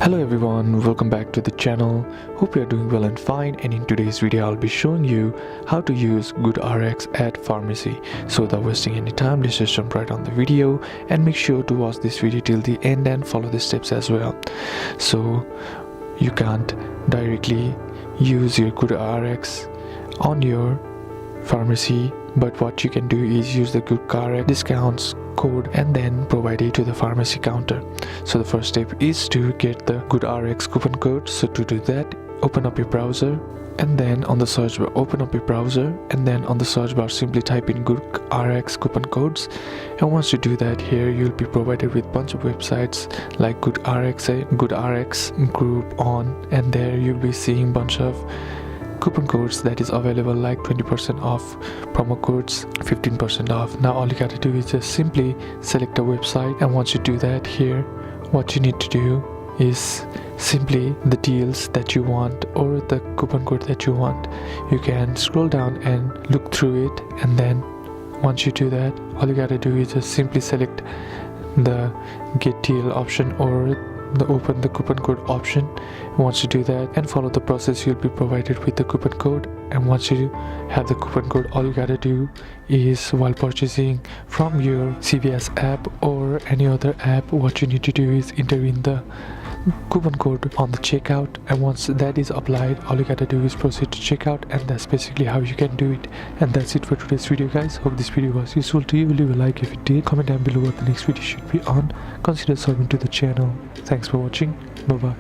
Hello everyone, welcome back to the channel. Hope you are doing well and fine, and in today's video I'll be showing you how to use GoodRx at pharmacy. So without wasting any time, let's just jump right on the video and make sure to watch this video till the end and follow the steps as well. So you can't directly use your GoodRx on your pharmacy, but what you can do is use the GoodRx discounts code and then provide it to the pharmacy counter. So the first step is to get the GoodRx coupon code. So to do that, open up your browser and then on the search bar open up your browser and then on the search bar simply type in GoodRx coupon codes. And once you do that, here you'll be provided with bunch of websites like GoodRx group on, and there you'll be seeing bunch of coupon codes that is available, like 20% off, promo codes, 15% off. Now all you gotta do is just simply select a website, and once you do that, here what you need to do is simply the deals that you want or the coupon code that you want. You can scroll down and look through it, and then once you do that, all you gotta do is just simply select the get deal option or the open the coupon code option. Once you do that and follow the process, you'll be provided with the coupon code. And once you have the coupon code, all you gotta do is, while purchasing from your CVS app or any other app, what you need to do is enter in the coupon code on the checkout, and once that is applied, all you gotta do is proceed to checkout, and that's basically how you can do it. And that's it for today's video, guys. Hope this video was useful to you. Leave a like if it did, comment down below what the next video should be on, consider subscribing to the channel. Thanks for watching. Bye bye.